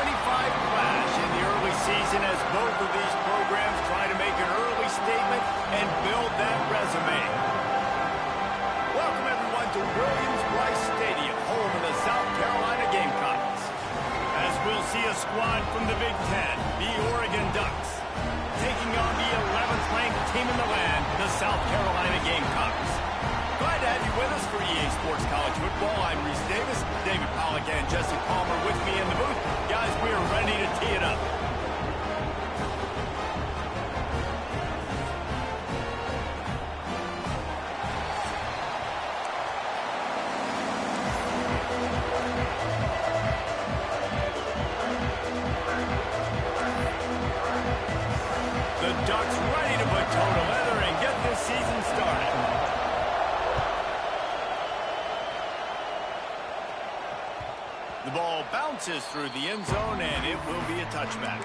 clash in the early season as both of these programs try to make an early statement and build that resume. Welcome, everyone, to Williams-Brice Stadium, home of the South Carolina Gamecocks. As we'll see a squad from the Big Ten, the Oregon Ducks, taking on the 11th ranked team in the land, the South Carolina Gamecocks. Glad to have you with us for EA Sports College Football. I'm Reese Davis, David Pollack and Jesse Palmer with me in the booth. Guys, we are ready to tee it up. The Ducks ready to put toe to leather and get this season started. The ball bounces through the end zone, and it will be a touchback.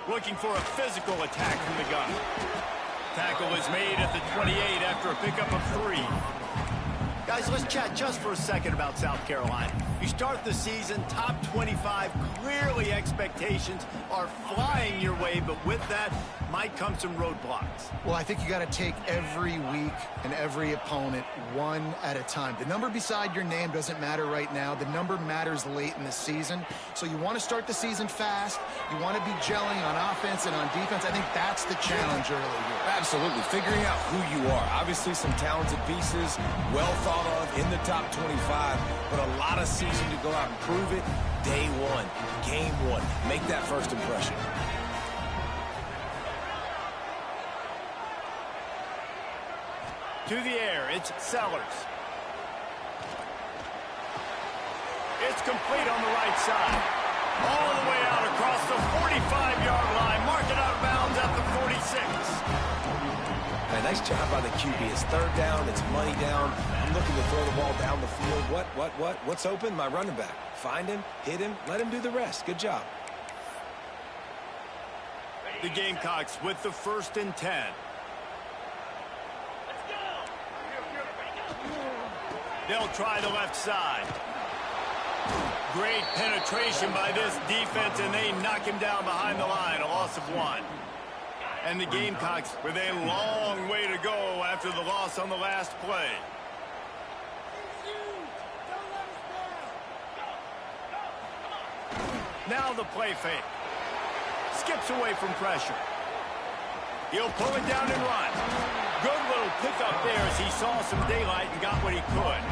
Looking for a physical attack from the gun. Tackle is made at the 28 after a pickup of 3. Guys, let's chat just for a second about South Carolina. You start the season top 25. Clearly expectations are flying your way, but with that might come some roadblocks. Well, I think you got to take every week and every opponent one at a time. The number beside your name doesn't matter right now. The number matters late in the season. So you want to start the season fast. You want to be gelling on offense and on defense. I think that's the challenge early here. Absolutely. Figuring out who you are. Obviously some talented pieces, well thought of in the top 25, but a lot of season to go out and prove it. Day one, game one. Make that first impression. To the air, it's Sellers. It's complete on the right side. All the way out across the 45-yard line. Mark it out of bounds at the 46. Man, nice job by the QB. It's third down. It's money down. I'm looking to throw the ball down the field. What's open? My running back. Find him, hit him, let him do the rest. Good job. The Gamecocks with the 1st and 10. They'll try the left side. Great penetration by this defense, and they knock him down behind the line, a loss of 1. And the Gamecocks with a long way to go after the loss on the last play. Now the play fake. Skips away from pressure. He'll pull it down and run. Good little pickup there as he saw some daylight and got what he could.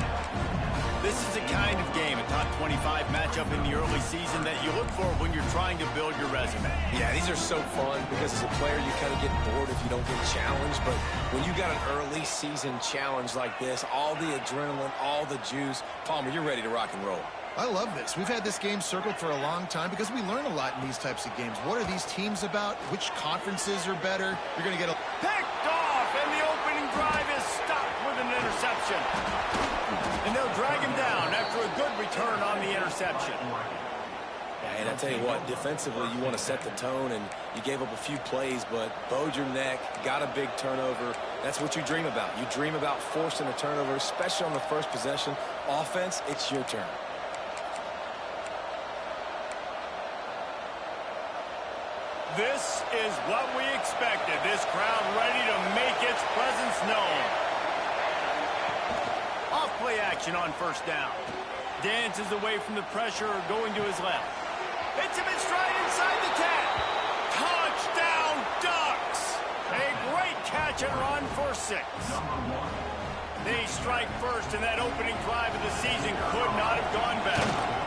This is the kind of game, a top 25 matchup in the early season, that you look for when you're trying to build your resume. Yeah, these are so fun because as a player you kind of get bored if you don't get challenged, but when you got an early season challenge like this, all the adrenaline, all the juice, Palmer, you're ready to rock and roll. I love this. We've had this game circled for a long time because we learn a lot in these types of games. What are these teams about? Which conferences are better? You're going to get a... Picked off, and the opening drive is stopped with an interception. And they'll drag him down after a good return on the interception. And I tell you what, defensively, you want to set the tone, and you gave up a few plays, but bowed your neck, got a big turnover. That's what you dream about. You dream about forcing a turnover, especially on the first possession. Offense, it's your turn. This is what we expected. This crowd ready to make its presence known. Off-play action on 1st down. Dances away from the pressure, going to his left. Hits him in stride inside the 10. Touchdown, Ducks! A great catch and run for 6. They strike first, and that opening drive of the season could not have gone better.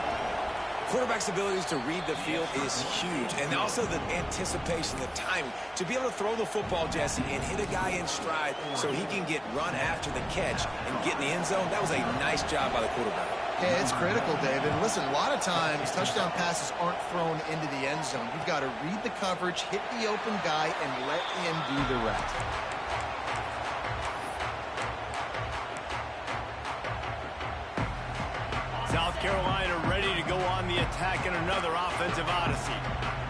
Quarterback's abilities to read the field is huge, and also the anticipation, the timing. To be able to throw the football, Jesse, and hit a guy in stride so he can get run after the catch and get in the end zone, that was a nice job by the quarterback. Yeah, it's critical, David. Listen, a lot of times touchdown passes aren't thrown into the end zone. You've got to read the coverage, hit the open guy, and let him do the rest. Carolina ready to go on the attack in another offensive odyssey.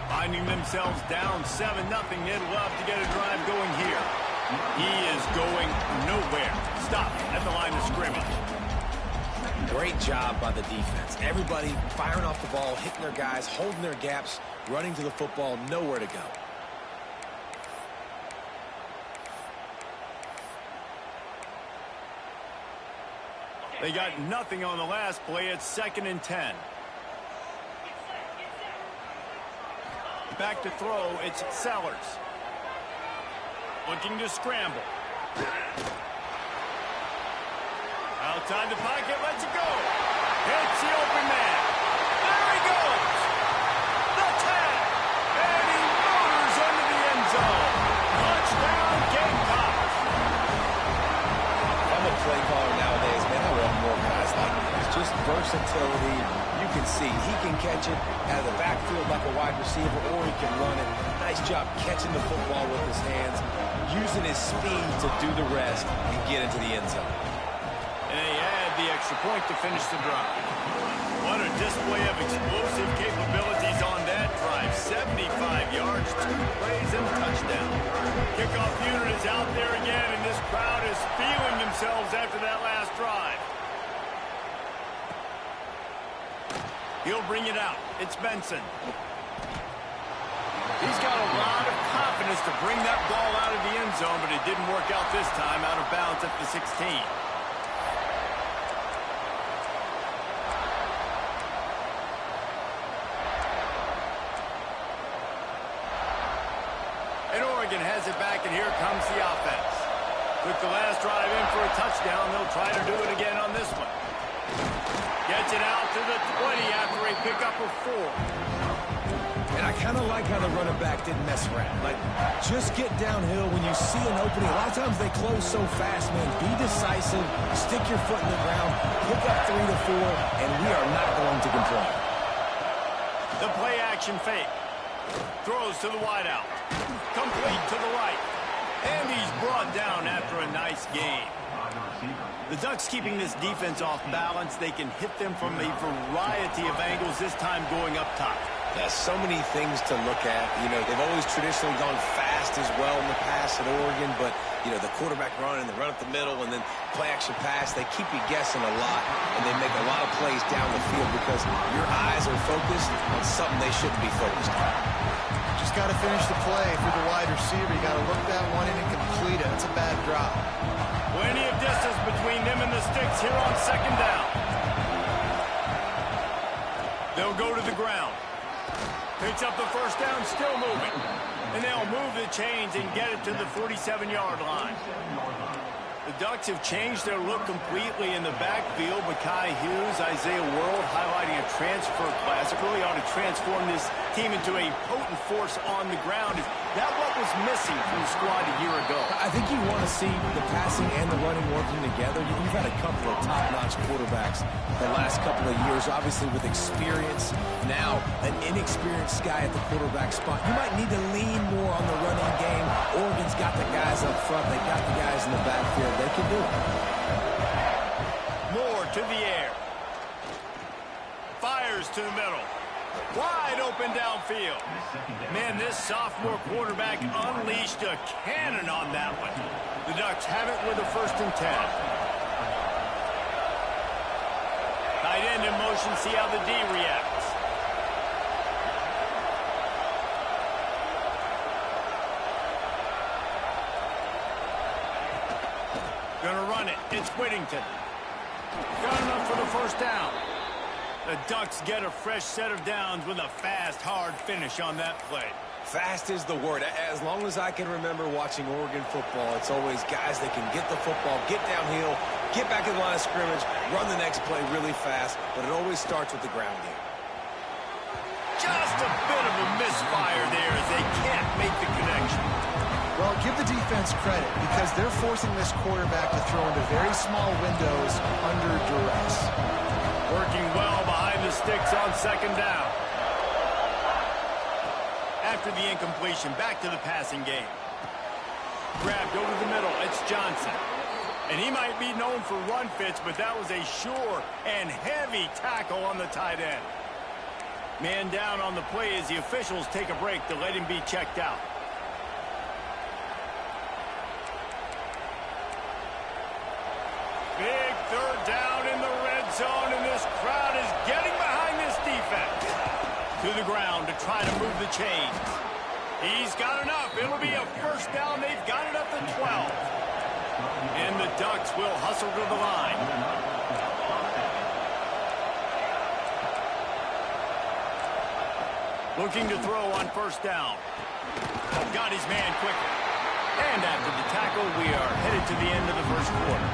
Finding themselves down 7-0, they'd love to get a drive going here. He is going nowhere. Stop at the line of scrimmage. Great job by the defense. Everybody firing off the ball, hitting their guys, holding their gaps, running to the football, nowhere to go. They got nothing on the last play. It's 2nd and 10. Back to throw, it's Sellers. Looking to scramble. Outside the pocket, lets it go. Hits the open man. There he goes. The tag. And he motors into the end zone. Touchdown, Gamecocks. I'm a play caller nowadays, man. I want more guys like this. Just versatility. You can see he can catch it out of the backfield like a wide receiver, or he can run it. Nice job catching the football with his hands, using his speed to do the rest and get into the end zone. And they add the extra point to finish the drive. What a display of explosive capabilities on that drive. 75 yards, 2 plays, and touchdown. Kickoff unit is out there again, and this crowd is feeling themselves after that last drive. He'll bring it out. It's Benson. He's got a lot of confidence to bring that ball out of the end zone, but it didn't work out this time, out of bounds at the 16. And Oregon has it back, and here comes the offense. Took the last drive in for a touchdown. They'll try to do it again on this one. Gets it out to the 20 after a pickup of 4. And I kind of like how the running back didn't mess around. Like, just get downhill when you see an opening. A lot of times they close so fast, man. Be decisive, stick your foot in the ground, pick up 3 to 4, and we are not going to complain. The play action fake. Throws to the wideout. Complete to the right. And he's brought down after a nice gain. The Ducks keeping this defense off balance. They can hit them from a variety of angles, this time going up top. Yeah, so many things to look at. You know, they've always traditionally gone fast as well in the past at Oregon, but, you know, the quarterback run and the run up the middle and then play action pass, they keep you guessing a lot, and they make a lot of plays down the field because your eyes are focused on something they shouldn't be focused on. Just got to finish the play for the wide receiver. You got to look that one in and complete it. It's a bad drop. Plenty of distance between them and the sticks here on 2nd down. They'll go to the ground. Picks up the first down, still moving. And they'll move the chains and get it to the 47-yard line. The Ducks have changed their look completely in the backfield. Mekhi Hughes, Isaiah World highlighting a transfer class. It really ought to transform this team into a potent force on the ground. Is that what was missing from the squad a year ago? I think you want to see the passing and the running working together. You've had a couple of top-notch quarterbacks the last couple of years, obviously with experience. Now, an inexperienced guy at the quarterback spot. You might need to lean more on the running game. Oregon's got the guys up front. They've got the guys in the backfield. They can do it. More to the air. Fires to the middle. Wide open downfield. Man, this sophomore quarterback unleashed a cannon on that one. The Ducks have it with a 1st and 10. Tight end in motion, see how the D reacts. Gonna run it. It's Whittington. Got enough for the 1st down. The Ducks get a fresh set of downs with a fast, hard finish on that play. Fast is the word. As long as I can remember watching Oregon football, it's always guys that can get the football, get downhill, get back in the line of scrimmage, run the next play really fast, but it always starts with the ground game. Just a bit of a misfire there as they can't make the connection. Well, give the defense credit because they're forcing this quarterback to throw into very small windows under duress. Working well behind the sticks on 2nd down. After the incompletion, back to the passing game. Grabbed over the middle. It's Johnson. And he might be known for run fits, but that was a sure and heavy tackle on the tight end. Man down on the play as the officials take a break to let him be checked out. Big third down in the red zone, and this crowd is getting behind this defense. To the ground to try to move the chains. He's got enough. It'll be a first down. They've got it up to 12. And the Ducks will hustle to the line. Looking to throw on first down. Got his man quickly. And after the tackle, we are headed to the end of the first quarter.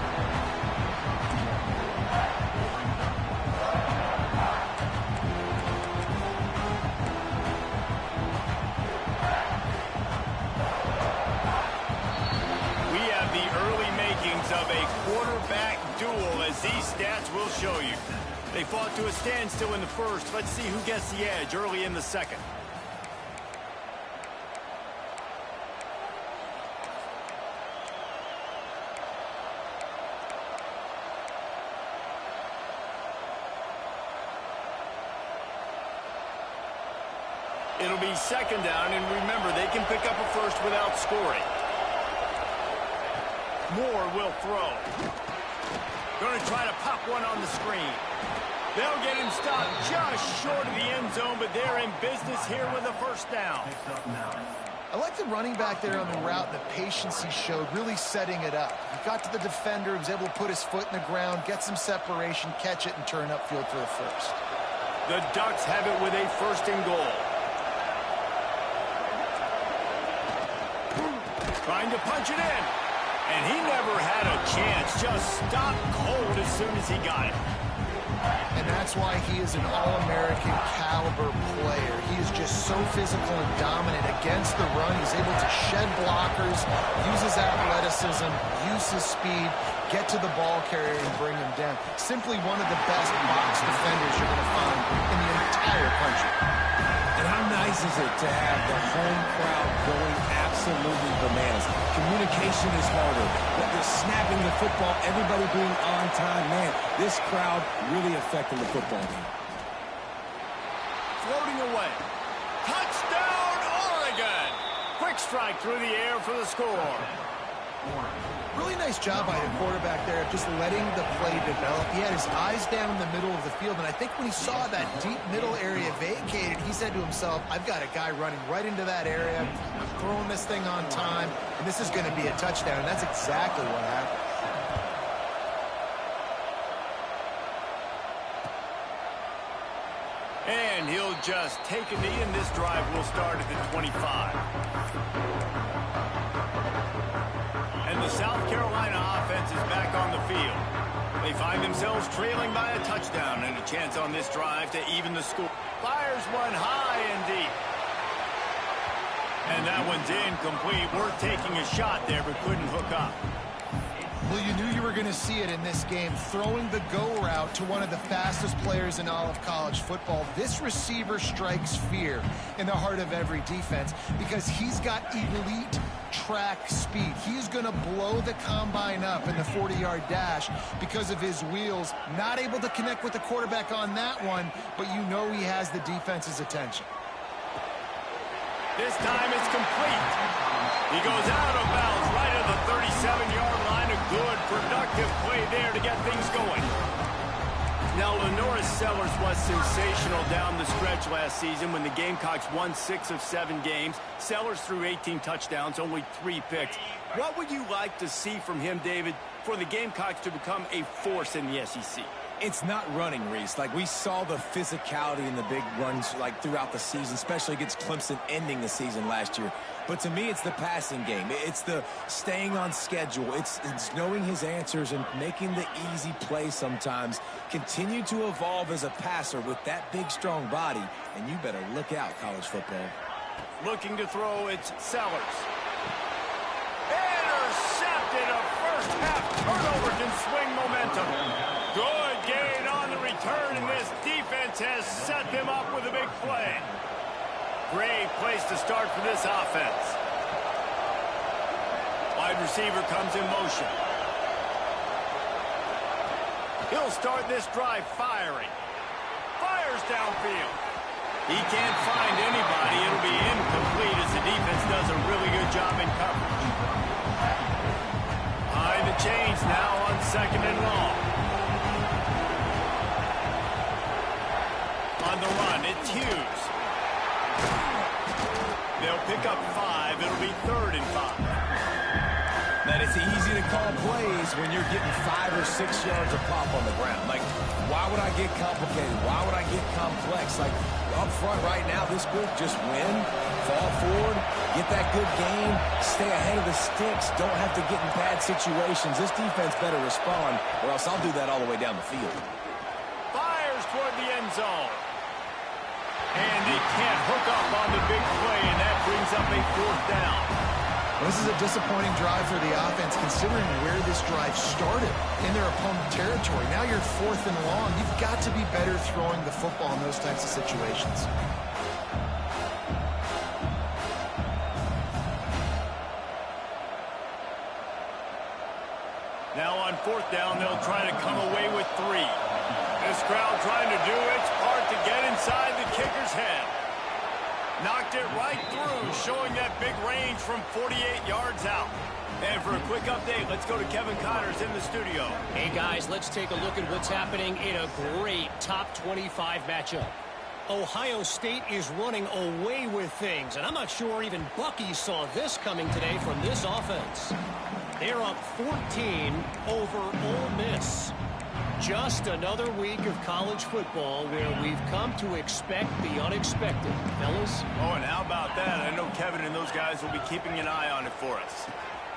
Of a quarterback duel, as these stats will show you. They fought to a standstill in the first. Let's see who gets the edge early in the second. It'll be second down, and remember, they can pick up a first without scoring. Moore will throw. Going to try to pop one on the screen. They'll get him stopped just short of the end zone, but they're in business here with a first down. I like the running back there on the route, and the patience he showed, really setting it up. He got to the defender, he was able to put his foot in the ground, get some separation, catch it, and turn upfield for the first. The Ducks have it with a first and goal. Trying to punch it in. And he never had a chance. Just stopped cold as soon as he got it. And that's why he is an All-American caliber player. He is just so physical and dominant against the run. He's able to shed blockers, use his athleticism, use his speed, get to the ball carrier and bring him down. Simply one of the best box defenders you're going to find in the entire country. And how nice is it to have the home crowd going absolutely bananas? Communication is harder. But they're snapping the football, everybody being on time. Man, this crowd really affecting the football game. Floating away. Touchdown, Oregon! Quick strike through the air for the score. Really nice job by the quarterback there of just letting the play develop. He had his eyes down in the middle of the field, and I think when he saw that deep middle area vacated, he said to himself, I've got a guy running right into that area. I'm throwing this thing on time, and this is going to be a touchdown, and that's exactly what happened. And he'll just take a knee, and this drive will start at the 25. And the South Carolina offense is back on the field. They find themselves trailing by a touchdown and a chance on this drive to even the score. Fires one high and deep. And that one's incomplete. Worth taking a shot there, but couldn't hook up. Well, you knew you were going to see it in this game, throwing the go route to one of the fastest players in all of college football. This receiver strikes fear in the heart of every defense because he's got elite track speed. He's going to blow the combine up in the 40-yard dash because of his wheels. Not able to connect with the quarterback on that one, but you know he has the defense's attention. This time it's complete. He goes out of bounds right at the 37-yard line. A good, productive play there to get things going. Now, Lenora Sellers was sensational down the stretch last season when the Gamecocks won 6 of 7 games. Sellers threw 18 touchdowns, only 3 picks. What would you like to see from him, David, for the Gamecocks to become a force in the SEC? It's not running, Reese. Like, we saw the physicality in the big runs, like, throughout the season, especially against Clemson ending the season last year. But to me, it's the passing game. It's the staying on schedule. It's knowing his answers and making the easy play sometimes. Continue to evolve as a passer with that big, strong body, and you better look out, college football. Looking to throw, it's Sellers. Intercepted. A first-half turnover can swing momentum. Good gain on the return, and this defense has set them up with a big play. Great place to start for this offense. Wide receiver comes in motion. He'll start this drive firing. Fires downfield. He can't find anybody. It'll be incomplete as the defense does a really good job in coverage. Behind the chains now on 2nd and long. On the run, it's Hughes. They'll pick up 5. It'll be 3rd and 5. Man, it's easy to call plays when you're getting 5 or 6 yards of pop on the ground. Like, why would I get complicated? Why would I get complex? Like, up front right now, this group just win, fall forward, get that good game, stay ahead of the sticks, don't have to get in bad situations. This defense better respond, or else I'll do that all the way down the field. Fires toward the end zone. And they can't hook up on the big play, and that brings up a 4th down. Well, this is a disappointing drive for the offense, considering where this drive started in their opponent territory. Now you're 4th and long. You've got to be better throwing the football in those types of situations. Now on 4th down, they'll try to come away with 3. This crowd trying to do its part to get inside the kicker's head. Knocked it right through, showing that big range from 48 yards out. And for a quick update, let's go to Kevin Connors in the studio. Hey, guys, let's take a look at what's happening in a great top 25 matchup. Ohio State is running away with things, and I'm not sure even Bucky saw this coming today from this offense. They're up 14 over Ole Miss. Just another week of college football where we've come to expect the unexpected. Fellas? Oh, and how about that? I know Kevin and those guys will be keeping an eye on it for us.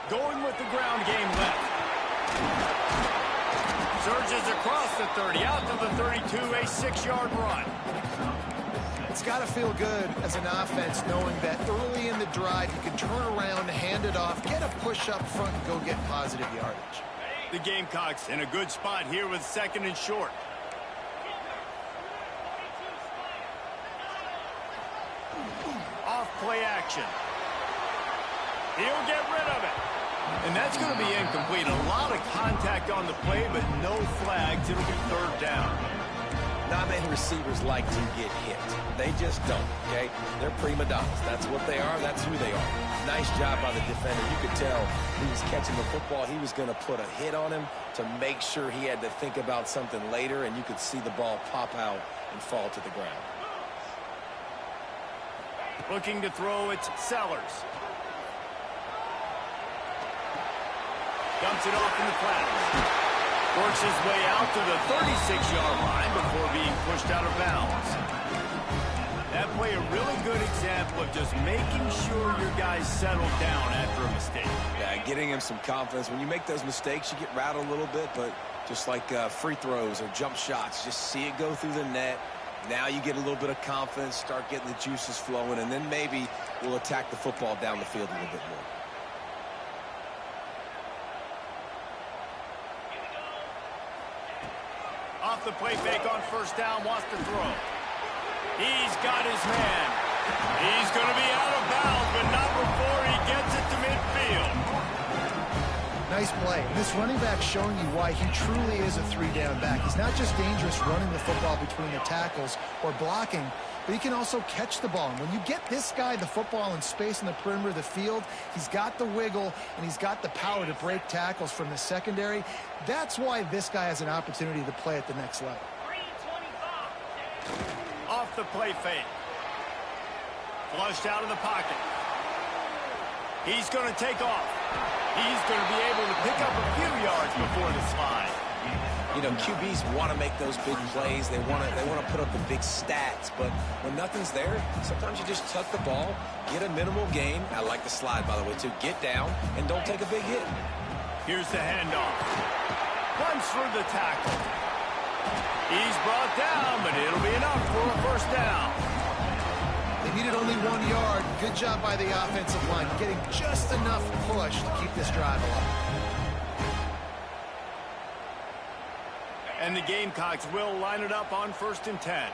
Going with the ground game left. Surges across the 30, out to the 32, a 6-yard run. It's got to feel good as an offense knowing that early in the drive you can turn around, hand it off, get a push up front, and go get positive yardage. The Gamecocks in a good spot here with 2nd and short. Off play action. He'll get rid of it. And that's going to be incomplete. A lot of contact on the play, but no flags. It'll be 3rd down. Not many receivers like to get hit. They just don't, okay? They're prima donnas. That's what they are. That's who they are. Nice job by the defender. You could tell he was catching the football. He was going to put a hit on him to make sure he had to think about something later, and you could see the ball pop out and fall to the ground. Looking to throw, it's Sellers. Dumps it off in the flat. Works his way out to the 36-yard line before being pushed out of bounds. That play a really good example of just making sure your guys settle down after a mistake. Yeah, getting him some confidence. When you make those mistakes, you get rattled a little bit, but just like free throws or jump shots, just see it go through the net. Now you get a little bit of confidence, start getting the juices flowing, and then maybe we'll attack the football down the field a little bit more. Off the play fake on 1st down, wants to throw. He's got his man. He's going to be out of bounds, but not before he gets it to midfield. Nice play. This running back showing you why he truly is a 3-down back. He's not just dangerous running the football between the tackles or blocking, but he can also catch the ball. And when you get this guy the football in space in the perimeter of the field, he's got the wiggle and he's got the power to break tackles from the secondary. That's why this guy has an opportunity to play at the next level. Off the play fake. Flushed out of the pocket. He's going to take off. He's going to be able to pick up a few yards before the slide. You know, QBs want to make those big plays. They want to put up the big stats. But when nothing's there, sometimes you just tuck the ball, get a minimal gain. I like the slide, by the way, too. Get down and don't take a big hit. Here's the handoff. Runs through the tackle. He's brought down, but it'll be enough for a 1st down. They needed only 1 yard. Good job by the offensive line, getting just enough push to keep this drive alive. And the Gamecocks will line it up on 1st and 10.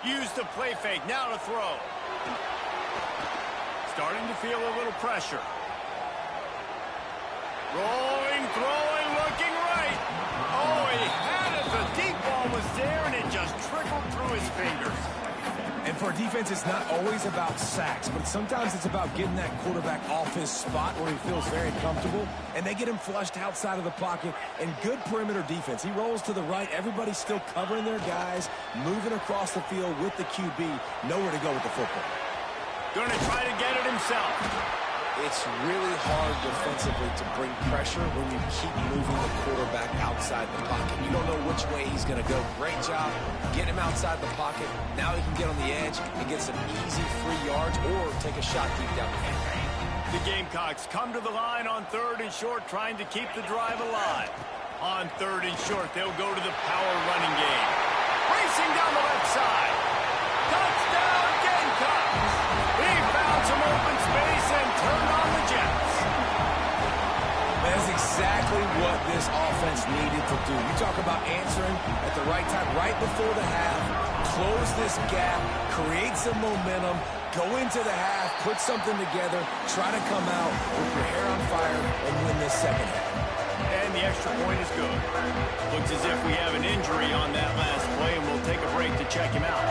Use the play fake. Now to throw. Starting to feel a little pressure. Rolling, throwing, looking right. Oh, he had it. The deep ball was there, and it just trickled through his fingers. And for a defense, it's not always about sacks, but sometimes it's about getting that quarterback off his spot where he feels very comfortable, and they get him flushed outside of the pocket. And good perimeter defense. He rolls to the right. Everybody's still covering their guys, moving across the field with the QB. Nowhere to go with the football. Going to try to get it himself. It's really hard defensively to bring pressure when you keep moving the quarterback outside the pocket. You don't know which way he's going to go. Great job getting him outside the pocket. Now he can get on the edge and get some easy free yards or take a shot deep down the field. The Gamecocks come to the line on 3rd and short, trying to keep the drive alive. On 3rd and short, they'll go to the power running game. Racing down the left side. Touchdown, Gamecocks! He found some open space and turned on the Jets. That's exactly what this offense needed to do. You talk about answering at the right time, right before the half, close this gap, create some momentum, go into the half, put something together, try to come out with your hair on fire and win this second half. And the extra point is good. Looks as if we have an injury on that last play, and we'll take a break to check him out.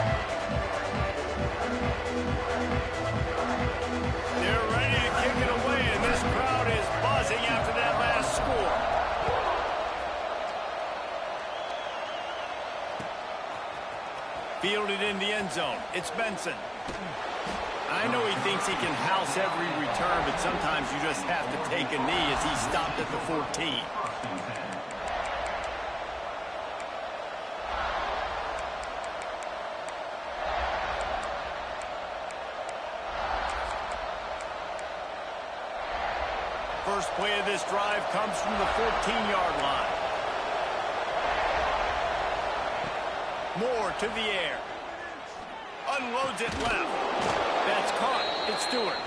They're ready to kick it away, and this crowd is buzzing after that last score. Fielded in the end zone. It's Benson. I know he thinks he can house every return, but sometimes you just have to take a knee as he stopped at the 14. First play of this drive comes from the 14-yard line. Moore to the air. Unloads it left. That's caught. It's Stewart.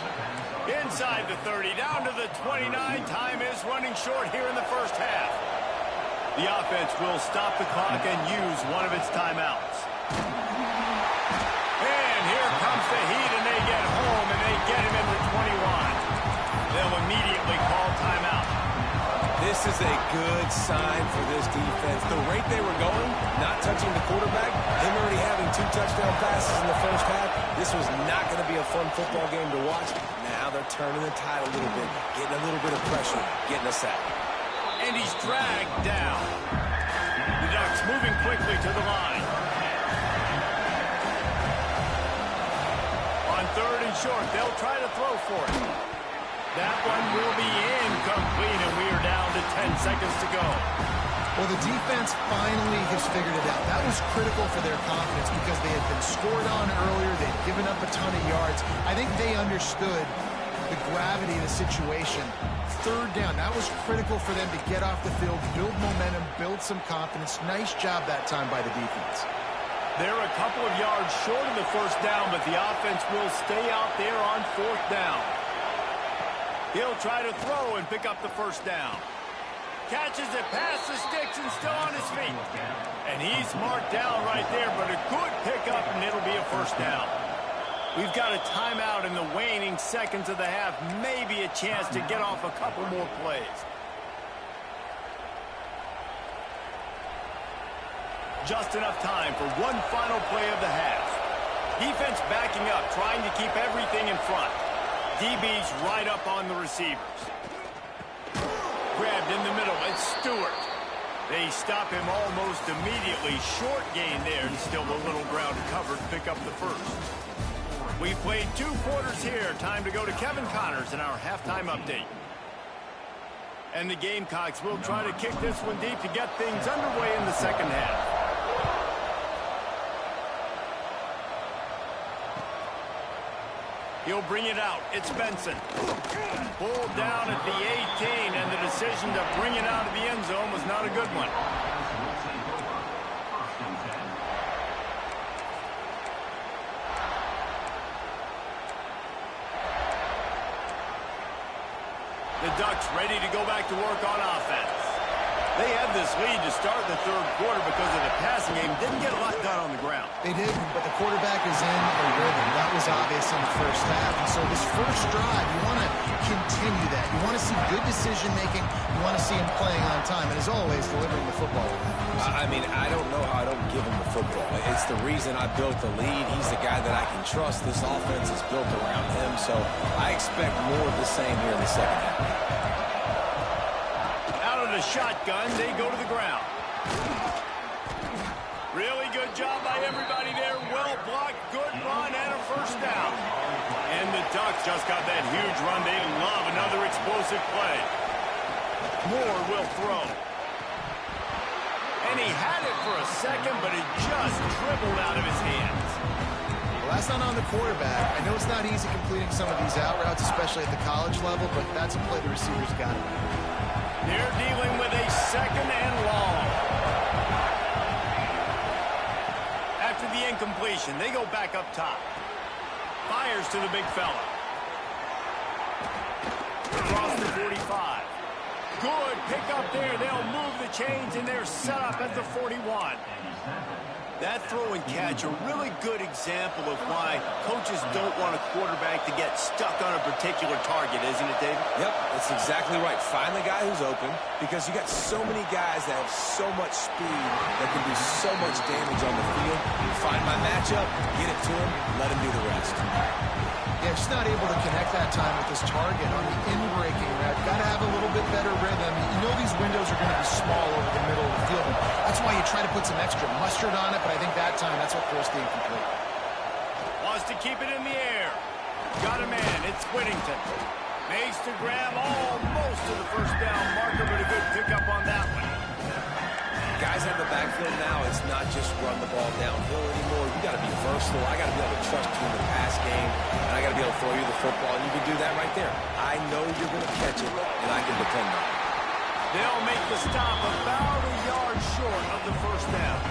Inside the 30, down to the 29. Time is running short here in the first half. The offense will stop the clock and use one of its timeouts. And here comes the heat, and they get home, and they get him in the 21. They'll immediately call timeout. This is a good sign for this defense. The rate they were going, not touching the quarterback, him already having 2 touchdown passes in the first half, this was not going to be a fun football game to watch. Now they're turning the tide a little bit, getting a little bit of pressure, getting a sack. And he's dragged down. The Ducks moving quickly to the line. On 3rd and short, they'll try to throw for it. That one will be incomplete, and we are down to 10 seconds to go. Well, the defense finally has figured it out. That was critical for their confidence because they had been scored on earlier. They'd given up a ton of yards. I think they understood the gravity of the situation. 3rd down, that was critical for them to get off the field, build momentum, build some confidence. Nice job that time by the defense. They're a couple of yards short of the first down, but the offense will stay out there on 4th down. He'll try to throw and pick up the first down. Catches it past the sticks and still on his feet. And he's marked down right there, but a good pickup, and it'll be a first down. We've got a timeout in the waning seconds of the half. Maybe a chance to get off a couple more plays. Just enough time for one final play of the half. Defense backing up, trying to keep everything in front. DB's right up on the receivers. Grabbed in the middle, it's Stewart. They stop him almost immediately. Short gain there, and still a little ground covered. Pick up the first. We've played 2 quarters here. Time to go to Kevin Connors in our halftime update. And the Gamecocks will try to kick this one deep to get things underway in the second half. He'll bring it out. It's Benson. Pulled down at the 18, and the decision to bring it out of the end zone was not a good one. The Ducks ready to go back to work on offense. They had this lead to start the third quarter because of the passing game. Didn't get a lot done on the ground. They didn't, but the quarterback is in a rhythm. That was obvious in the first half. And so this first drive, you want to continue that. You want to see good decision-making. You want to see him playing on time. And as always, delivering the football. I mean, I don't know how I don't give him the football. It's the reason I built the lead. He's the guy that I can trust. This offense is built around him. So I expect more of the same here in the second half. The shotgun, they go to the ground. Really good job by everybody there. Well blocked, good run, and a first down. And the Ducks just got that huge run. They love another explosive play. Moore will throw. And he had it for a second, but it just dribbled out of his hands. Well, that's not on the quarterback. I know it's not easy completing some of these out routes, especially at the college level, but that's a play the receivers got to make. They're dealing with a second and long. After the incompletion, they go back up top. Fires to the big fella. Across the 45. Good pick up there. They'll move the chains, and they're set up at the 41. That throw and catch, a really good example of why coaches don't want a quarterback to get stuck on a particular target, isn't it, David? Yep, that's exactly right. Find the guy who's open, because you got so many guys that have so much speed that can do so much damage on the field. Find my matchup, get it to him, let him do the rest. Yeah, just not able to connect that time with his target on the in-breaking route. Got to have a little bit better rhythm. You know these windows are going to be small over the middle of the field. That's why you try to put some extra mustard on it, but I think that time that's what forced the incomplete. Wants to keep it in the air. Got a man. It's Whittington. Makes to grab almost to the first down marker, but a good pickup on that one. Guys out of the backfield now, it's not just run the ball downhill anymore. You got to be versatile. I got to be able to trust you in the pass game, and I got to be able to throw you the football, and you can do that right there. I know you're going to catch it, and I can depend on it. They'll make the stop about a yard short of the first down.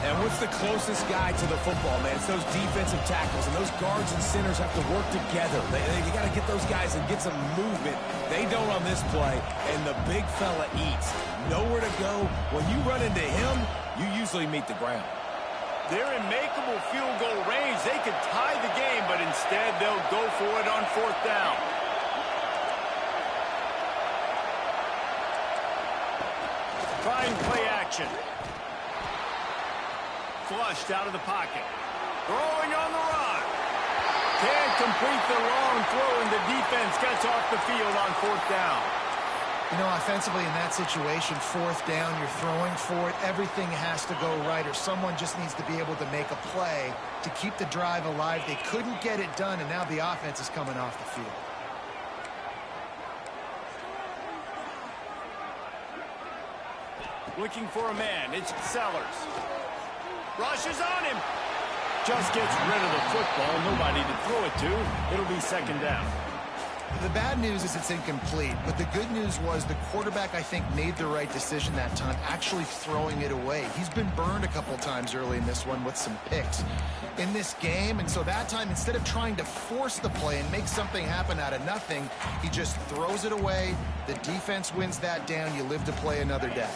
And what's the closest guy to the football, man? It's those defensive tackles, and those guards and centers have to work together. You got to get those guys and get some movement. They don't on this play, and the big fella eats. Nowhere to go. When you run into him, you usually meet the ground. They're in makeable field goal range. They could tie the game, but instead they'll go for it on fourth down. Trying play action. Flushed out of the pocket. Throwing on the run. Can't complete the long throw, and the defense gets off the field on fourth down. You know, offensively in that situation, fourth down, you're throwing for it. Everything has to go right, or someone just needs to be able to make a play to keep the drive alive. They couldn't get it done, and now the offense is coming off the field. Looking for a man. It's Sellers. Rushes on him. Just gets rid of the football. Nobody to throw it to. It'll be second down. The bad news is it's incomplete, but the good news was the quarterback, I think, made the right decision that time, actually throwing it away. He's been burned a couple times early in this one with some picks in this game, and so that time, instead of trying to force the play and make something happen out of nothing, he just throws it away. The defense wins that down. You live to play another day.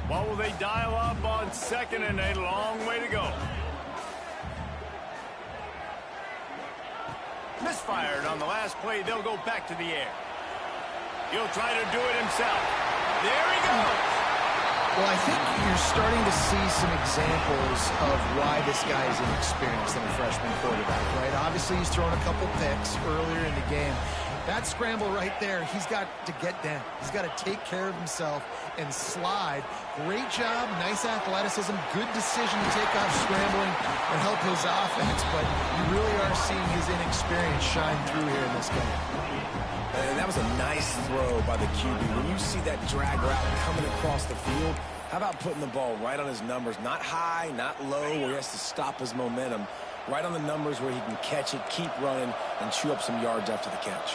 What will they dial up on second and a long way to go? Misfired on the last play. They'll go back to the air. He'll try to do it himself. There he goes. Well, I think you're starting to see some examples of why this guy is inexperienced in a freshman quarterback, right? Obviously, he's thrown a couple picks earlier in the game. That scramble right there, he's got to get down. He's got to take care of himself and slide. Great job, nice athleticism, good decision to take off scrambling and help his offense, but you really are seeing his inexperience shine through here in this game. And that was a nice throw by the QB. When you see that drag route coming across the field, how about putting the ball right on his numbers? Not high, not low, where he has to stop his momentum. Right on the numbers where he can catch it, keep running, and chew up some yards after the catch.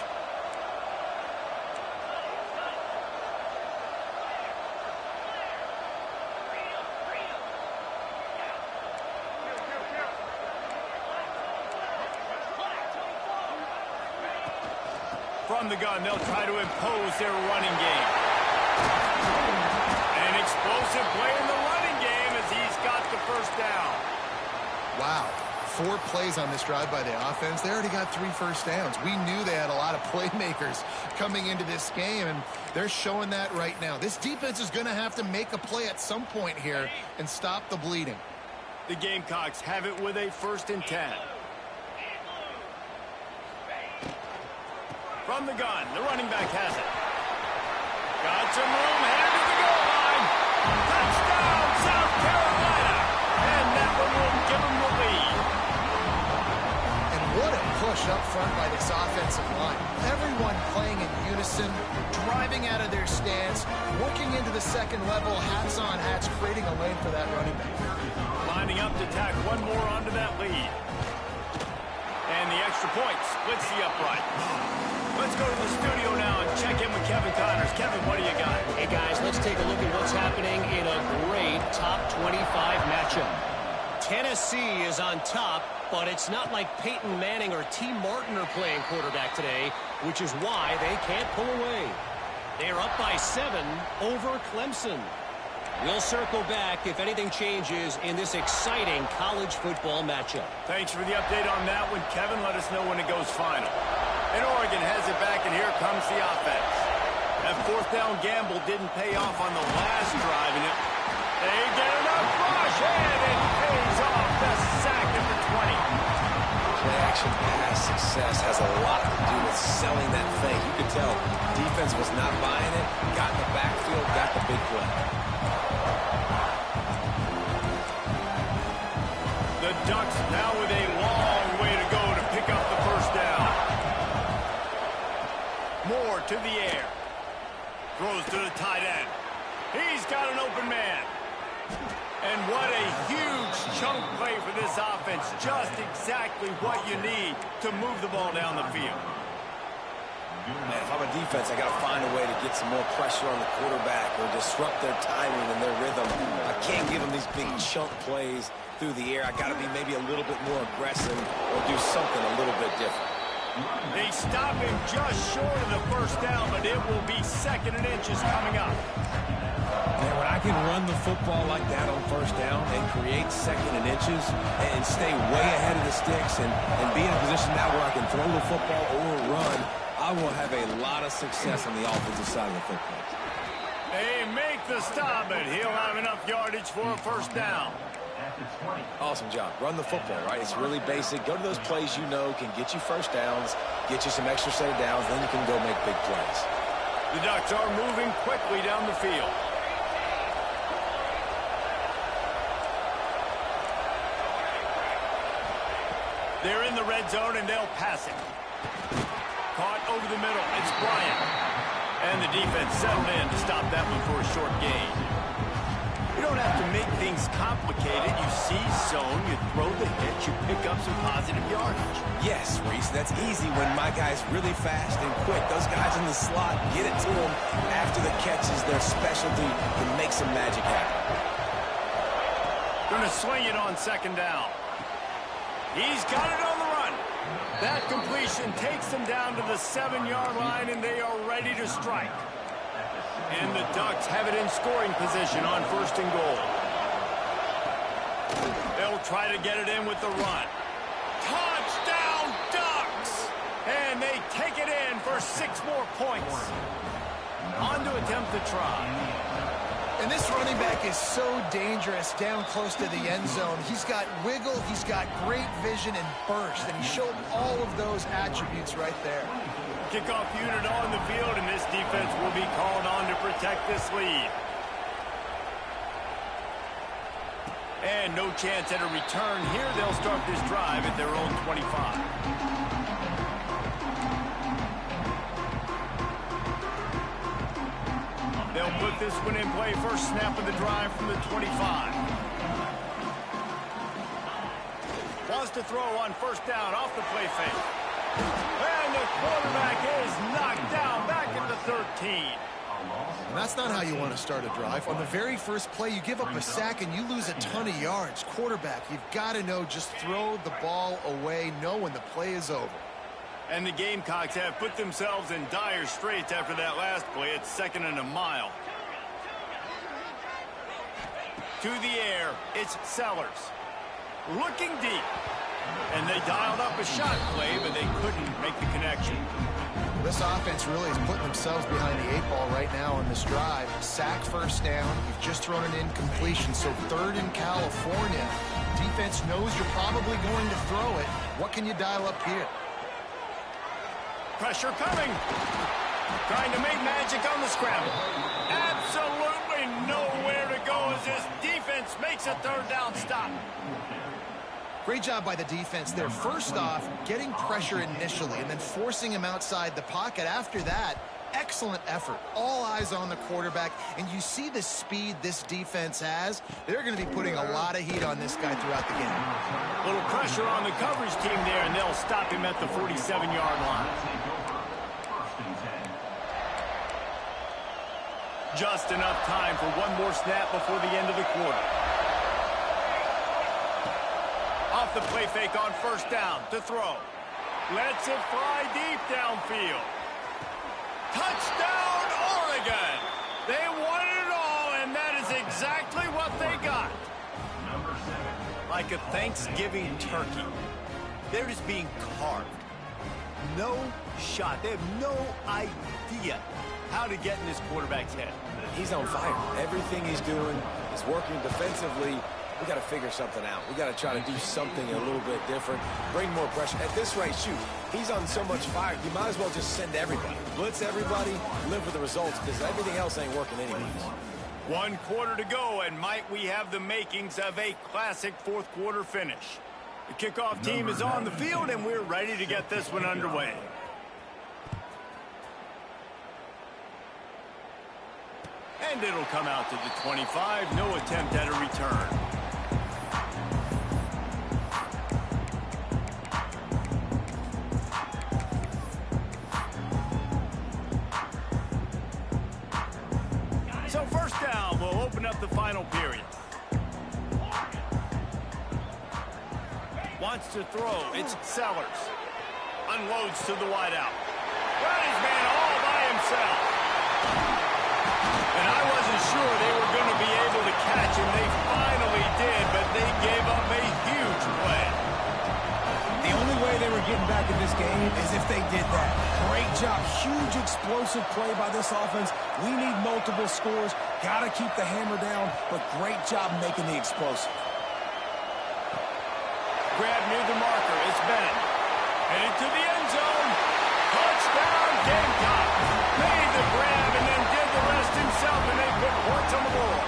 From the gun, they'll try to impose their running game. 4 plays on this drive by the offense. They already got 3 first downs. We knew they had a lot of playmakers coming into this game, and they're showing that right now. This defense is going to have to make a play at some point here and stop the bleeding. The Gamecocks have it with a 1st and 10. From the gun, the running back has it. Got some room, headed to the goal line. Touchdown, South Carolina. And that one will give them the lead. And what a push up front by this offensive line. Everyone playing in unison, driving out of their stance, working into the second level, hats on hats, creating a lane for that running back. Lining up to tack one more onto that lead. And the extra point splits the upright. Let's go to the studio now and check in with Kevin Connors. Kevin, what do you got? Hey, guys, let's take a look at what's happening in a great top 25 matchup. Tennessee is on top, but it's not like Peyton Manning or T. Martin are playing quarterback today, which is why they can't pull away. They're up by 7 over Clemson. We'll circle back if anything changes in this exciting college football matchup. Thanks for the update on that one, Kevin. Let us know when it goes final. And Oregon has it back, and here comes the offense. That 4th down gamble didn't pay off on the last drive, and they get enough rush, and it pays off. The sack number 20. Play-action pass success has a lot to do with selling that thing. You could tell defense was not buying it, got in the backfield, got the big play. The Ducks now with a long way to go to pick up the 1st down. Moore to the air. Throws to the tight end. He's got an open man. And what a huge chunk play for this offense. Just exactly what you need to move the ball down the field. Man, if I'm a defense, I got to find a way to get some more pressure on the quarterback or disrupt their timing and their rhythm. I can't give them these big chunk plays through the air. I got to be maybe a little bit more aggressive or do something a little bit different. They stop him just short of the 1st down, but it will be 2nd and inches coming up. Man, when I can run the football like that on 1st down and create 2nd and inches and stay way ahead of the sticks and be in a position now where I can throw the football or run, I will have a lot of success on the offensive side of the football. They make the stop, but he'll have enough yardage for a 1st down. Awesome job. Run the football, right? It's really basic. Go to those plays you know can get you 1st downs, get you some extra set of downs, then you can go make big plays. The Ducks are moving quickly down the field. They're in the red zone, and they'll pass it. Caught over the middle. It's Bryant. And the defense settled in to stop that one for a short gain. You don't have to make things complicated. You see zone, you throw the hitch, you pick up some positive yardage. Yes, Reese, that's easy when my guy's really fast and quick. Those guys in the slot, get it to them after the catch is their specialty to make some magic happen. Going to swing it on 2nd down. He's got it on the run. That completion takes them down to the 7-yard line, and they are ready to strike. And the Ducks have it in scoring position on 1st and goal. They'll try to get it in with the run. Touchdown, Ducks! And they take it in for 6 more points. On to attempt the try. And this running back is so dangerous down close to the end zone. He's got wiggle, he's got great vision and burst, and he showed all of those attributes right there. Kickoff unit on the field, and this defense will be called on to protect this lead. And no chance at a return here. They'll start this drive at their own 25. They'll put this one in play. First snap of the drive from the 25. Wants to throw on 1st down off the play fake. And the quarterback is knocked down back at the 13. And that's not how you want to start a drive. On the very first play, you give up a sack and you lose a ton of yards. Quarterback, you've got to know, just throw the ball away, know when the play is over. And the Gamecocks have put themselves in dire straits after that last play. It's 2nd and a mile. To the air, it's Sellers. Looking deep. And they dialed up a shot play, but they couldn't make the connection. This offense really is putting themselves behind the 8 ball right now on this drive. Sack, first down. You've just thrown an incompletion, so third in California. Defense knows you're probably going to throw it. What can you dial up here? Pressure coming. Trying to make magic on the scramble. Absolutely nowhere to go as this defense makes a third down stop. Great job by the defense there. First off, getting pressure initially and then forcing him outside the pocket. After that, excellent effort. All eyes on the quarterback. And you see the speed this defense has. They're going to be putting a lot of heat on this guy throughout the game. Little pressure on the coverage team there, and they'll stop him at the 47-yard line. Just enough time for one more snap before the end of the quarter. Off the play fake on first down to throw. Lets it fly deep downfield. Touchdown, Oregon! They won it all, and that is exactly what they got. Like a Thanksgiving turkey. They're just being carved. No shot. They have no idea how to get in this quarterback's head. He's on fire. Everything he's doing is working defensively. We got to figure something out. We got to try to do something a little bit different. Bring more pressure. At this rate, shoot, he's on so much fire. You might as well just send everybody. Blitz everybody, live with the results, because everything else ain't working anyways. 1 quarter to go, and might we have the makings of a classic fourth quarter finish. The kickoff team is on the field, and we're ready to get this one underway. And it'll come out to the 25. No attempt at a return. So first down, we'll open up the final period. Wants to throw. It's Sellers. Unloads to the wideout. Got his man all by himself. And I wasn't sure they were going to be able to catch him. They finally did, but they gave up a huge play. The only way they were getting back in this game is if they did that. Great job. Huge explosive play by this offense. We need multiple scores. Got to keep the hammer down, but great job making the explosive. Grab near the marker. It's Bennett. Headed to the end zone. Touchdown, Gamecock. Made the grab and then did the rest himself, and they put points on the board.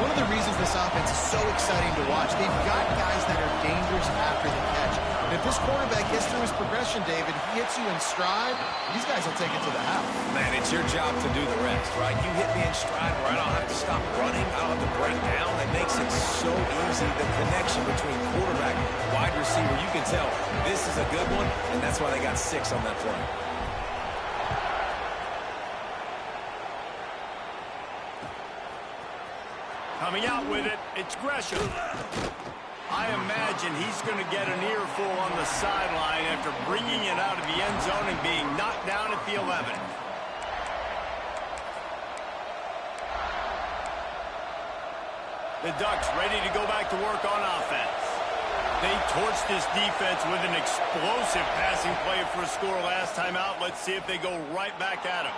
One of the reasons this offense is so exciting to watch, they've got guys that are dangerous after the catch. And if this quarterback gets through his progression, David, he hits you in stride, these guys will take it to the house. Man, it's your job to do the rest, right? You hit me in stride where I don't have to stop running. I don't have to break down. That makes it so easy. The connection between quarterback and wide receiver, you can tell this is a good one, and that's why they got 6 on that play. Coming out with it, it's Gresham. I imagine he's going to get an earful on the sideline after bringing it out of the end zone and being knocked down at the 11. The Ducks ready to go back to work on offense. They torched this defense with an explosive passing play for a score last time out. Let's see if they go right back at him.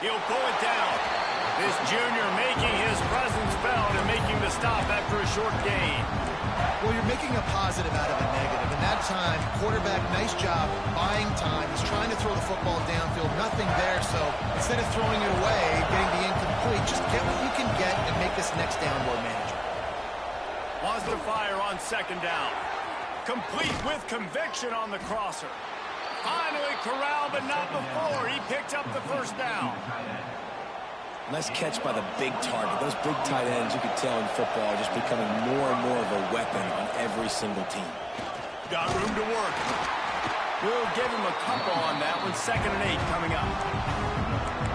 He'll pull it down. This junior making his presence felt and making the stop after a short gain. Well, you're making a positive out of a negative. And that time, quarterback, nice job buying time. He's trying to throw the football downfield. Nothing there, so instead of throwing it away, getting the incomplete, just get what you can get and make this next down more manageable. Wants to fire on second down. Complete with conviction on the crosser. Finally corralled, but not before. He picked up the first down. Nice catch by the big target. Those big tight ends, you can tell in football, are just becoming more and more of a weapon on every single team. Got room to work. We'll give him a couple on that one. 2nd and 8 coming up.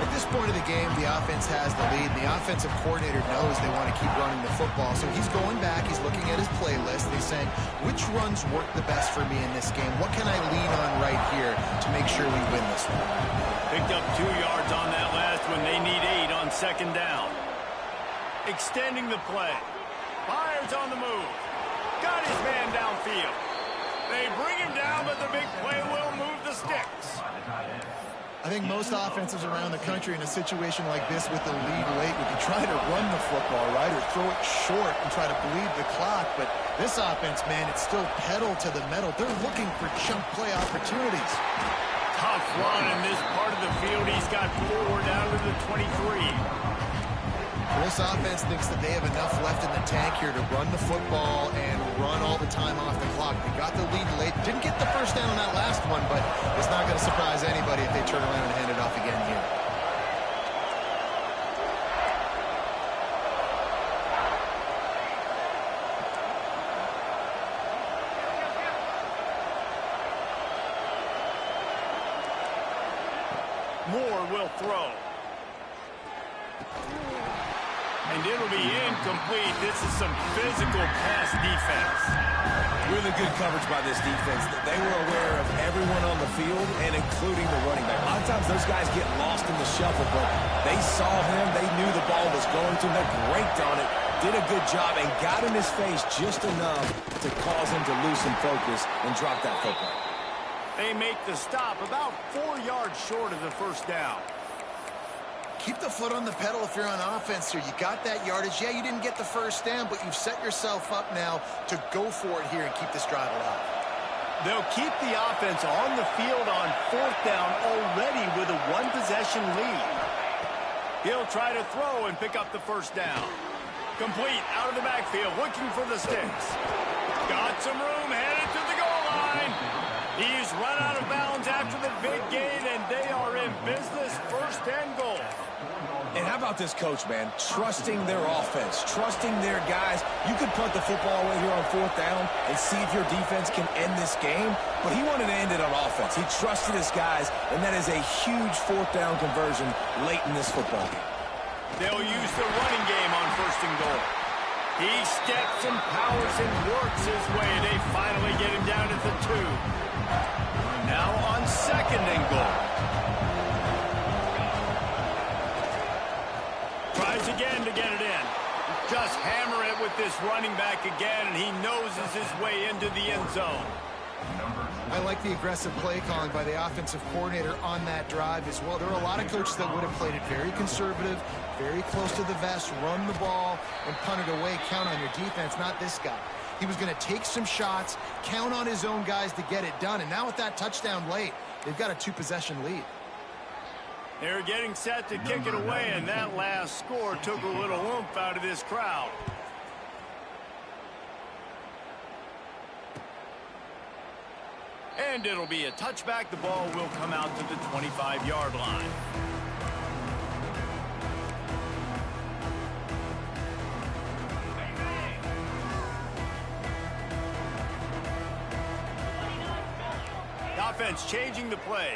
At this point of the game, the offense has the lead. The offensive coordinator knows they want to keep running the football. So he's going back. He's looking at his playlist. And he's saying, which runs work the best for me in this game? What can I lean on right here to make sure we win this one? Picked up 2 yards on that last one. They need 8 on second down. Extending the play. Fires on the move. Got his man downfield. They bring him down, but the big play will move the sticks. I think most offenses around the country in a situation like this with the lead late would be trying to run the football, right, or throw it short and try to bleed the clock. But this offense, man, it's still pedal to the metal. They're looking for chunk play opportunities. Tough run in this part of the field. He's got 4 down to the 23. This offense thinks that they have enough left in the tank here to run the football and run all the time off the clock. They got the lead late. Didn't get the first down on that last one, but it's not going to surprise anybody if they turn around and hand it off again here. Moore will throw. And it'll be incomplete. This is some physical pass defense. Really good coverage by this defense. They were aware of everyone on the field, and including the running back. A lot of times those guys get lost in the shuffle, but they saw him. They knew the ball was going to him. They braked on it, did a good job, and got in his face just enough to cause him to lose some focus and drop that football. They make the stop about 4 yards short of the first down. Keep the foot on the pedal if you're on offense here. You got that yardage. Yeah, you didn't get the first down, but you've set yourself up now to go for it here and keep this drive alive. They'll keep the offense on the field on 4th down already with a 1-possession lead. He'll try to throw and pick up the first down. Complete out of the backfield, looking for the sticks. Got some room, headed to the goal line. He's run out of bounds after the big gain, and they are in business, 1st and goal. And how about this coach, man? Trusting their offense, trusting their guys. You could punt the football away here on 4th down and see if your defense can end this game, but he wanted to end it on offense. He trusted his guys, and that is a huge 4th down conversion late in this football game. They'll use the running game on 1st and goal. He steps and powers and works his way. They finally get him down at the 2. Now on 2nd and goal. Tries again to get it in. Just hammer it with this running back again, and he noses his way into the end zone. I like the aggressive play calling by the offensive coordinator on that drive as well. There are a lot of coaches that would have played it very conservative, very close to the vest, run the ball, and punt it away. Count on your defense, not this guy. He was going to take some shots, count on his own guys to get it done, and now with that touchdown late, they've got a 2-possession lead. They're getting set to kick it away, and that last score took a little oomph out of this crowd. And it'll be a touchback. The ball will come out to the 25-yard line. The offense changing the play.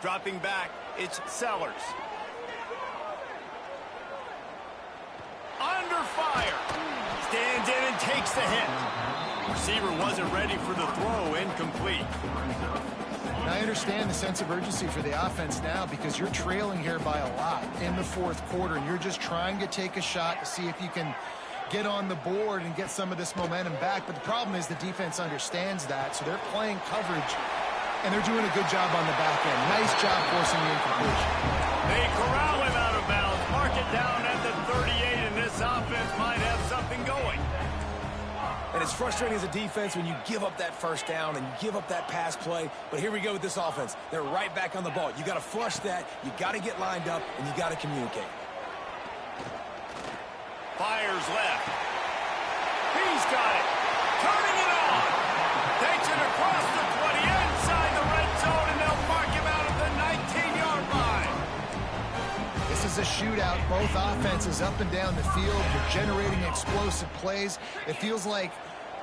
Dropping back, it's Sellers. Under fire. Stands in and takes the hit. Receiver wasn't ready for the throw. Incomplete. And I understand the sense of urgency for the offense now because you're trailing here by a lot in the 4th quarter, and you're just trying to take a shot to see if you can get on the board and get some of this momentum back. But the problem is the defense understands that, so they're playing coverage, and they're doing a good job on the back end. Nice job forcing the incompletion. They corral him out of bounds. Mark it down at the 38, and this offense might have something going. And it's frustrating as a defense when you give up that first down and you give up that pass play. But here we go with this offense. They're right back on the ball. You got to flush that. You got to get lined up, and you got to communicate. Fires left. He's got it. Turning it on. Takes it across the 20, inside the red zone, and they'll mark him out at the 19-yard line. This is a shootout. Both offenses up and down the field. You're generating explosive plays. It feels like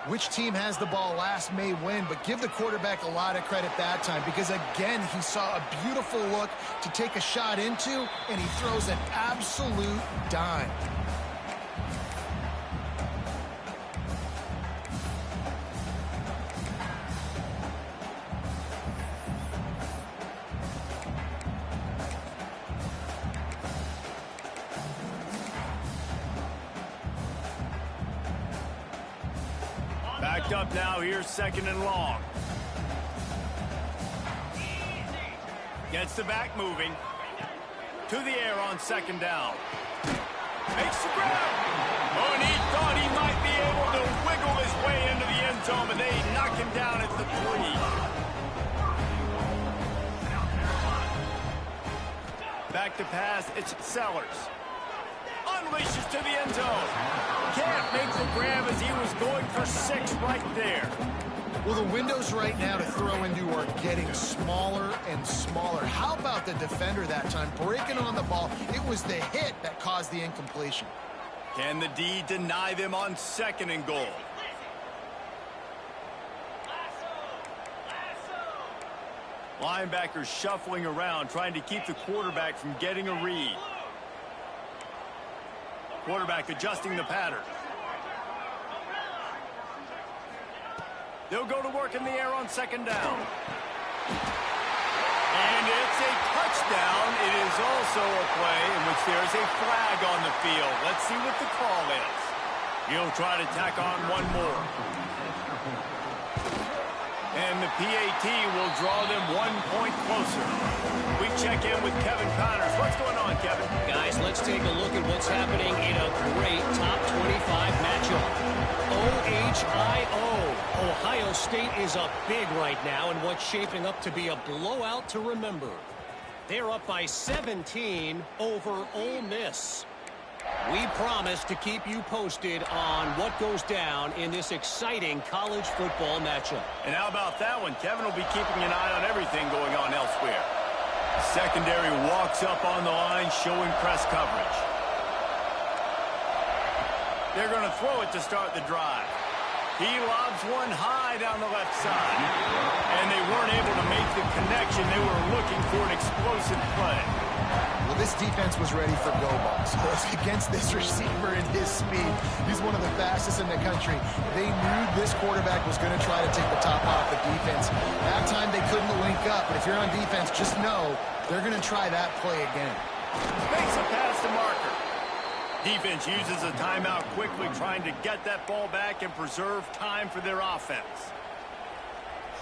which team has the ball last may win, but give the quarterback a lot of credit that time because, again, he saw a beautiful look to take a shot into, and he throws an absolute dime. Backed up now. Here's 2nd and long. Gets the back moving. To the air on 2nd down. Makes the grab. Oh, and he thought he might be able to wiggle his way into the end zone, but they knock him down at the 3. Back to pass. It's Sellers. Unleashes to the end zone. Can't make the grab as he was going for 6 right there. Well, the windows right now to throw into are getting smaller and smaller. How about the defender that time breaking on the ball? It was the hit that caused the incompletion. Can the D deny them on 2nd and goal? Linebackers shuffling around, trying to keep the quarterback from getting a read. Quarterback adjusting the pattern. They'll go to work in the air on 2nd down. And it's a touchdown. It is also a play in which there is a flag on the field. Let's see what the call is. He'll try to tack on one more. And the PAT will draw them 1 point closer. We check in with Kevin Connors. What's going on, Kevin? Guys, let's take a look at what's happening in a great top 25 matchup. OHIO. Ohio State is up big right now in what's shaping up to be a blowout to remember. They're up by 17 over Ole Miss. We promise to keep you posted on what goes down in this exciting college football matchup. And how about that one? Kevin will be keeping an eye on everything going on elsewhere. Secondary walks up on the line, showing press coverage. They're going to throw it to start the drive. He lobs one high down the left side. And they weren't able to make the connection. They were looking for an explosive play. Well, this defense was ready for go balls. Against this receiver and his speed, he's one of the fastest in the country. They knew this quarterback was going to try to take the top off the defense. That time they couldn't link up, but if you're on defense, just know they're going to try that play again. Makes a pass to Marker. Defense uses a timeout quickly, trying to get that ball back and preserve time for their offense.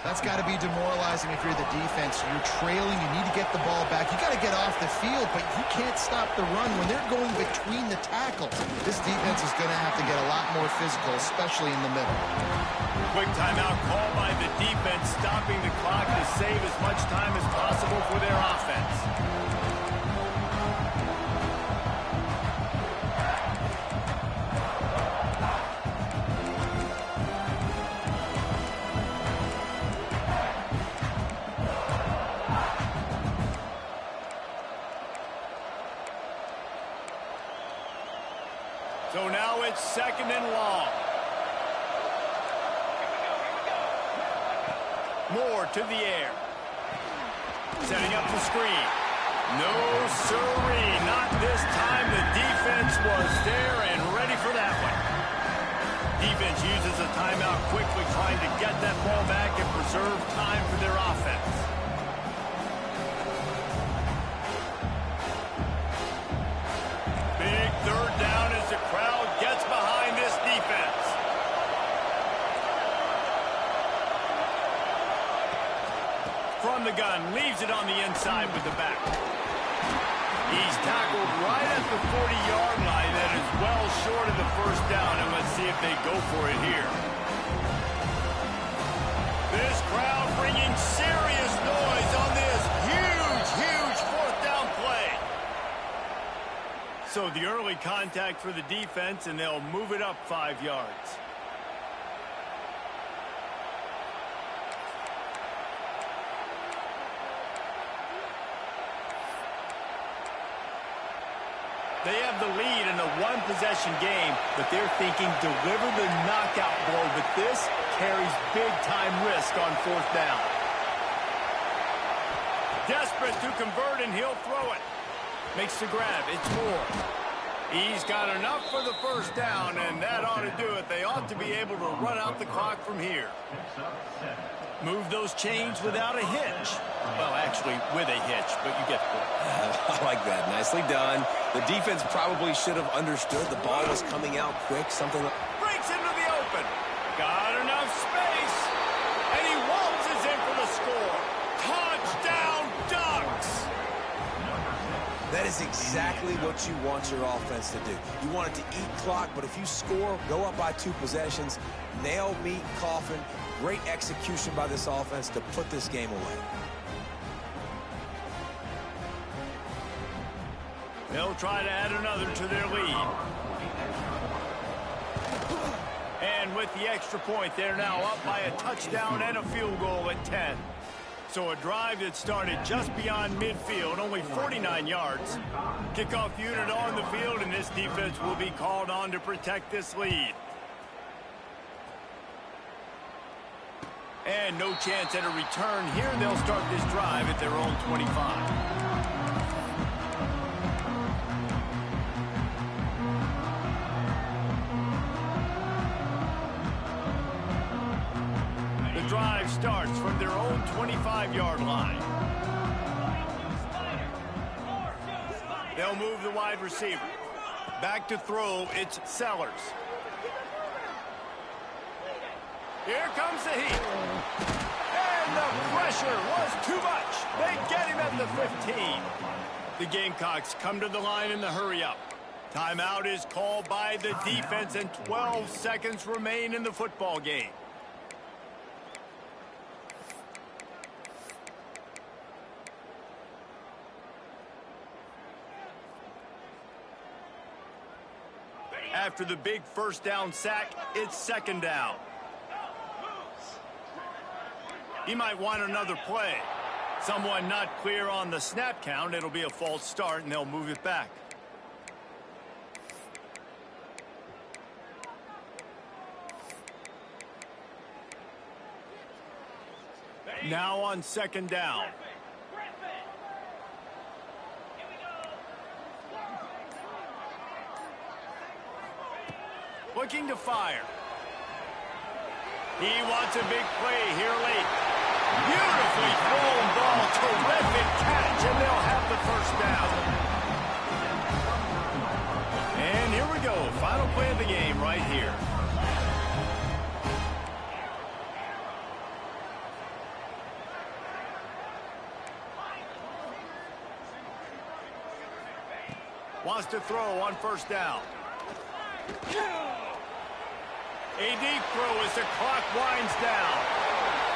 That's got to be demoralizing if you're the defense. You're trailing. You need to get the ball back. You got to get off the field, but you can't stop the run when they're going between the tackles. This defense is going to have to get a lot more physical, especially in the middle. Quick timeout call by the defense, stopping the clock to save as much time as possible for their offense. So now it's 2nd and long. Moore to the air. Setting up the screen. No siree, not this time. The defense was there and ready for that one. Defense uses a timeout quickly, trying to get that ball back and preserve time for their offense. Big 3rd down as the crowd gets behind this defense. From the gun, leaves it on the inside with the back. He's tackled right at the 40-yard line and is well short of the 1st down, and let's see if they go for it here. This crowd bringing serious noise on this huge 4th down play. So the early contact for the defense, and they'll move it up 5 yards. They have the lead in a 1-possession game, but they're thinking deliver the knockout blow, but this carries big-time risk on 4th down. Desperate to convert, and he'll throw it. Makes the grab. It's Moore. He's got enough for the 1st down, and that ought to do it. They ought to be able to run out the clock from here. Move those chains without a hitch. Well, actually, with a hitch, but you get the point. I like that. Nicely done. The defense probably should have understood the ball was coming out quick. Something breaks into the open. Got enough That is exactly what you want your offense to do. You want it to eat clock, but if you score, go up by 2 possessions, nail, meet, coffin. Great execution by this offense to put this game away. They'll try to add another to their lead. And with the extra point, they're now up by a touchdown and a field goal at 10. So a drive that started just beyond midfield, only 49 yards. Kickoff unit on the field, and this defense will be called on to protect this lead. And no chance at a return here. They'll start this drive at their own 25. Drive starts from their own 25-yard line. They'll move the wide receiver. Back to throw, it's Sellers. Here comes the heat. And the pressure was too much. They get him at the 15. The Gamecocks come to the line in the hurry-up. Timeout is called by the defense, and 12 seconds remain in the football game. After the big first down sack, it's second down. He might want another play. Someone not clear on the snap count. It'll be a false start, and they'll move it back. Now on second down. Looking to fire. He wants a big play here late. Beautifully thrown ball. Terrific catch, and they'll have the first down. And here we go. Final play of the game right here. Wants to throw on first down. A deep throw as the clock winds down.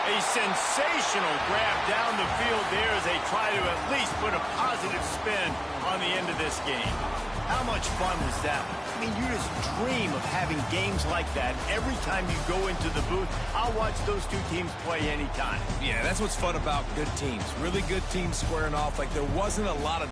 A sensational grab down the field there as they try to at least put a positive spin on the end of this game. How much fun was that? I mean, you just dream of having games like that every time you go into the booth. I'll watch those two teams play anytime. Yeah, that's what's fun about good teams. Really good teams squaring off. Like, there wasn't a lot of